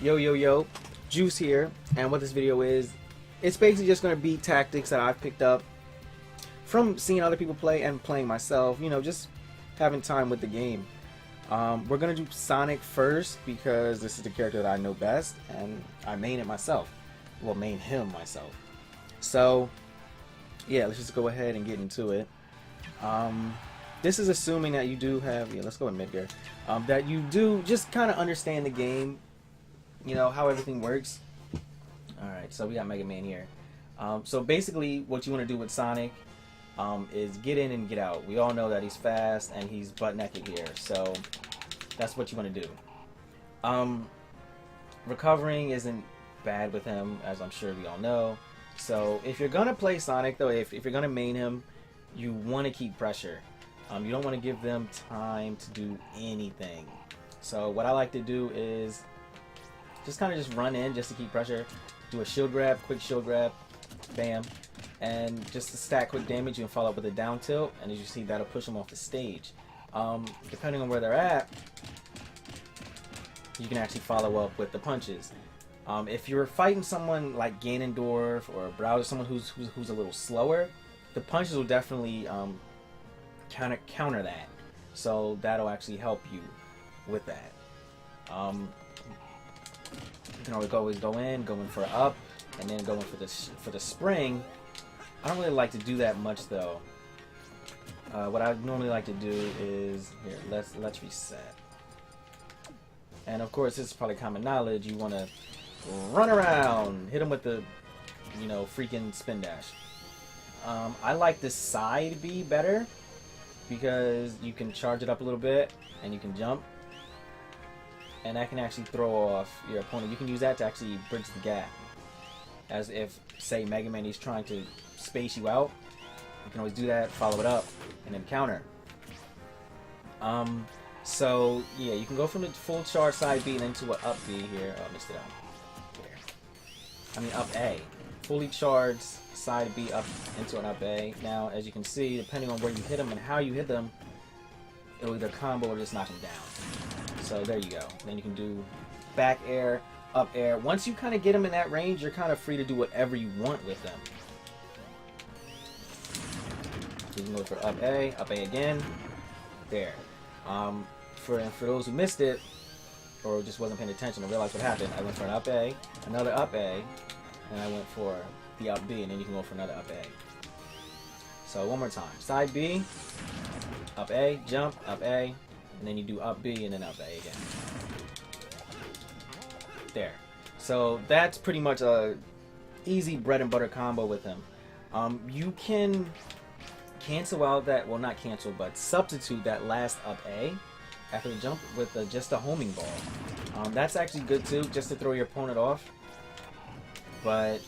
Yo, Juice here, and what this video is, it's basically just going to be tactics that I've picked up from seeing other people play and playing myself, you know, just having time with the game. We're going to do Sonic first because this is the character that I know best, and I main it myself. Well, main him myself. So, yeah, let's just go ahead and get into it. This is assuming that you do have, let's go with Midgar, that you do just kind of understand the game, you know, how everything works. Alright, so we got Mega Man here. So basically what you want to do with Sonic is get in and get out. We all know that he's fast and he's butt naked here, so that's what you want to do. Recovering isn't bad with him, as I'm sure we all know. So if you're gonna play Sonic though, if you're gonna main him, you want to keep pressure. You don't want to give them time to do anything. So what I like to do is just kind of just run in just to keep pressure, do a shield grab, quick shield grab, bam, and just to stack quick damage, you can follow up with a down tilt, and as you see, that'll push them off the stage. Depending on where they're at, you can actually follow up with the punches. If you're fighting someone like Ganondorf or Bowser, someone who's a little slower, the punches will definitely counter that. So that'll actually help you with that. You can always go in for up, and then go in for the spring. I don't really like to do that much though. What I normally like to do is here. Let's reset. And of course, this is probably common knowledge. You want to run around, hit him with the, freaking spin dash. I like the side B better because you can charge it up a little bit and you can jump. And that can actually throw off your opponent. You can use that to actually bridge the gap. As if, say, Mega Man is trying to space you out. You can always do that, follow it up, and then counter. So, yeah, you can go from the full charge side B and into an up B here. Oh, I missed it out. Here. I mean, up A. Fully charged side B up into an up A. Now, as you can see, depending on where you hit them and how you hit them, it'll either combo or just knock them down. So there you go. Then you can do back air, up air. Once you kind of get them in that range, you're kind of free to do whatever you want with them. You can go for up A again. There. For those who missed it, or just wasn't paying attention to realize what happened, I went for an up A, another up A, and I went for the up B, and then you can go for another up A. So one more time. Side B, up A, jump, up A, and then you do up B and then up A again. There. So that's pretty much a easy bread and butter combo with him. You can cancel out that, well, not cancel, but substitute that last up A after the jump with just a homing ball. That's actually good too, just to throw your opponent off. But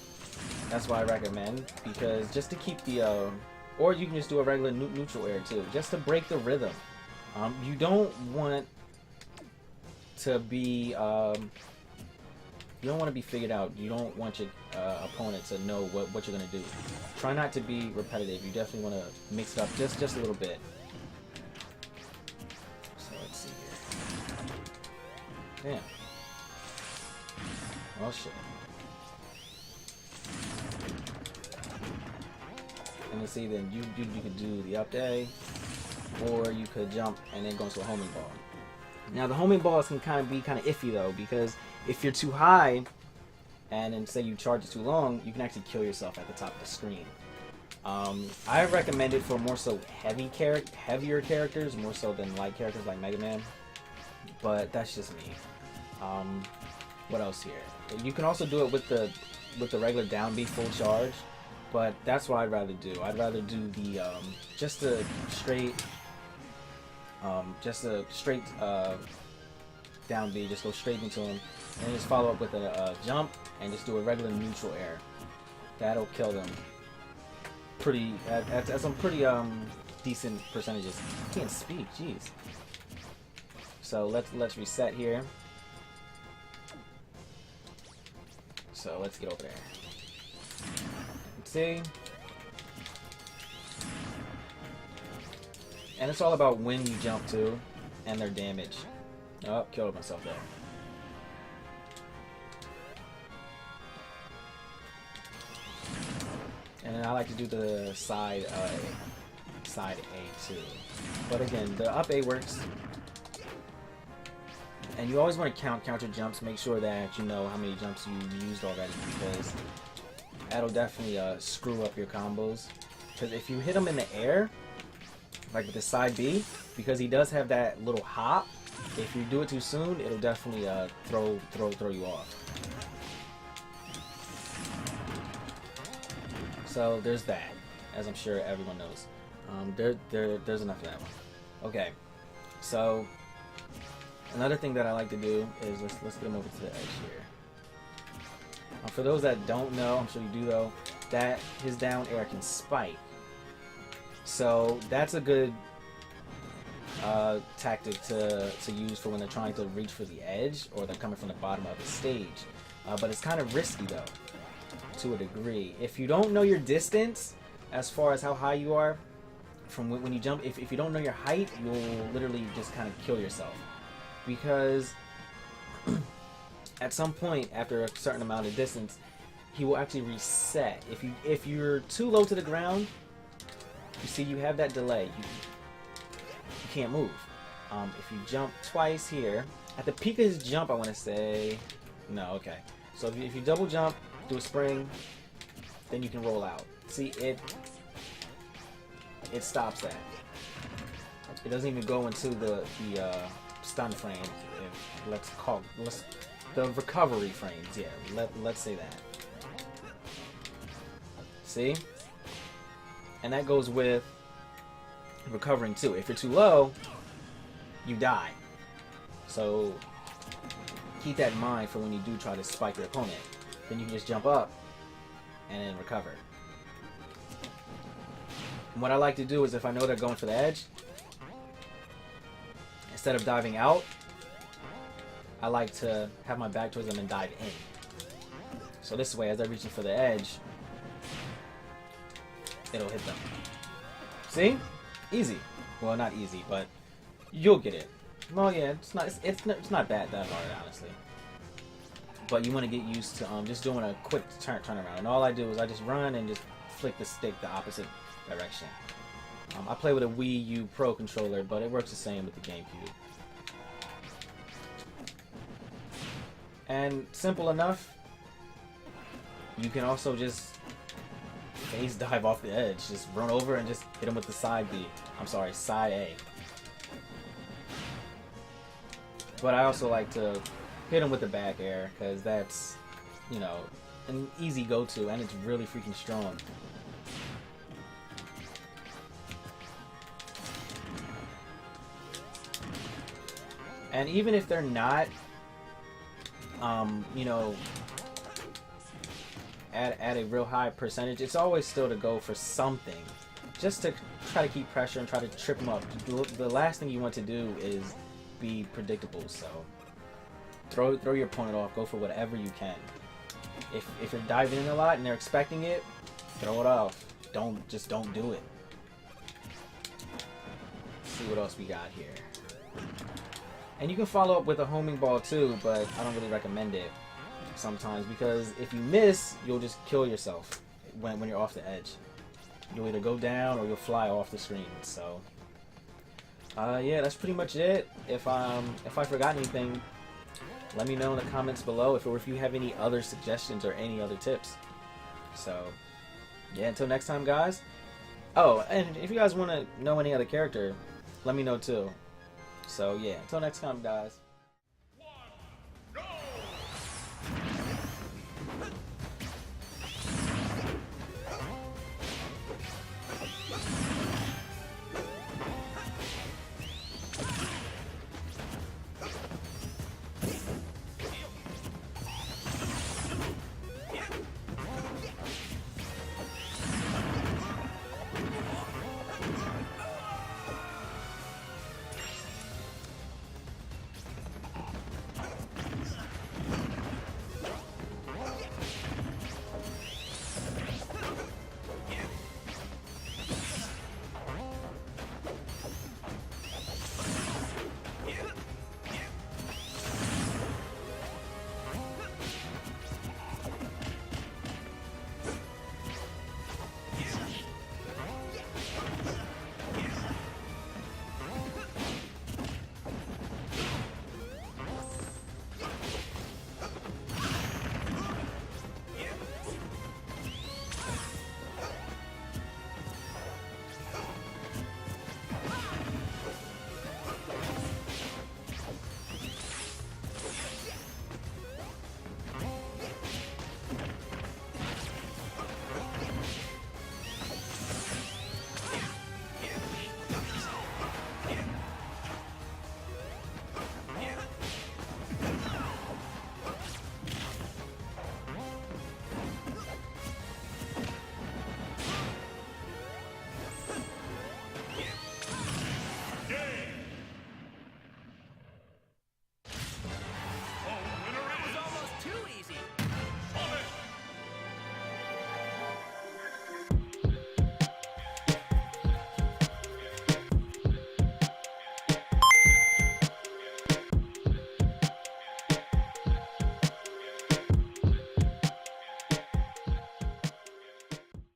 that's why I recommend, because just to keep the, or you can just do a regular neutral air too, just to break the rhythm. You don't want to be, you don't want to be figured out. You don't want your opponent to know what you're going to do. Try not to be repetitive. You definitely want to mix it up just a little bit. So let's see here. Damn. Oh shit. And you see, then you could do the up A, or you could jump and then go into a homing ball. Now the homing balls can be kind of iffy though, because if you're too high and then say you charge it too long, you can actually kill yourself at the top of the screen. I recommend it for more so heavier characters, more so than light characters like Mega Man. But that's just me. What else here? You can also do it with the regular down B full charge, but that's what I'd rather do. I'd rather do the just a straight down B, just go straight into him, and then just follow up with a jump and just do a regular neutral air. That'll kill them pretty at some pretty decent percentages. I can't speak, jeez. So let's reset here. So let's get over there. Let's see. And it's all about when you jump to and their damage. Oh, killed myself there. I like to do the side A too. But again, the up A works. And you always want to count your jumps. Make sure that you know how many jumps you used already, because that'll definitely screw up your combos. Because if you hit him in the air, like with the side B, because he does have that little hop, if you do it too soon, it'll definitely throw you off. So there's that, as I'm sure everyone knows. There's enough of that one. Okay, so another thing that I like to do is let's get him over to the edge here. For those that don't know, I'm sure you do though, that his down air can spike. So that's a good tactic to use for when they're trying to reach for the edge or they're coming from the bottom of the stage. But it's kind of risky though, to a degree. If you don't know your distance, as far as how high you are, from when you jump, if you don't know your height, you'll literally just kind of kill yourself. Because at some point, after a certain amount of distance, he will actually reset. If you're too low to the ground, you see you have that delay. You can't move. If you jump twice here, at the peak of his jump, I want to say, no, okay. So if you double jump, do a spring, then you can roll out. See, it stops that. It doesn't even go into the stun frame. The recovery frames. Yeah, let's say that. See, and that goes with recovering too. If you're too low, you die. So keep that in mind for when you do try to spike your opponent. Then you can just jump up and then recover. And what I like to do is, if I know they're going for the edge, instead of diving out, I like to have my back towards them and dive in. So this way, as they're reaching for the edge, it'll hit them. See? Easy. Well, not easy, but you'll get it. Well, yeah, it's not that hard, honestly. But you want to get used to just doing a quick turnaround. And all I do is I just run and just flick the stick the opposite direction. I play with a Wii U Pro controller, but it works the same with the GameCube. And simple enough. You can also just phase dive off the edge. Just run over and just hit him with the side B. I'm sorry, side A. But I also like to hit him with the back air, because that's, you know, an easy go-to, and it's really freaking strong. And even if they're not, you know, at a real high percentage, it's always still to go for something, just to try to keep pressure and try to trip them up. The last thing you want to do is be predictable, so throw your opponent off. Go for whatever you can. If you're diving in a lot and they're expecting it, throw it off. Don't do it. Let's see what else we got here. And you can follow up with a homing ball too, but I don't really recommend it sometimes, because if you miss, you'll just kill yourself when you're off the edge. You'll either go down or you'll fly off the screen. So yeah, that's pretty much it. If I forgot anything, let me know in the comments below, if you have any other suggestions or any other tips. So yeah, until next time, guys. Oh, and if you guys want to know any other character, let me know too. So yeah, until next time, guys.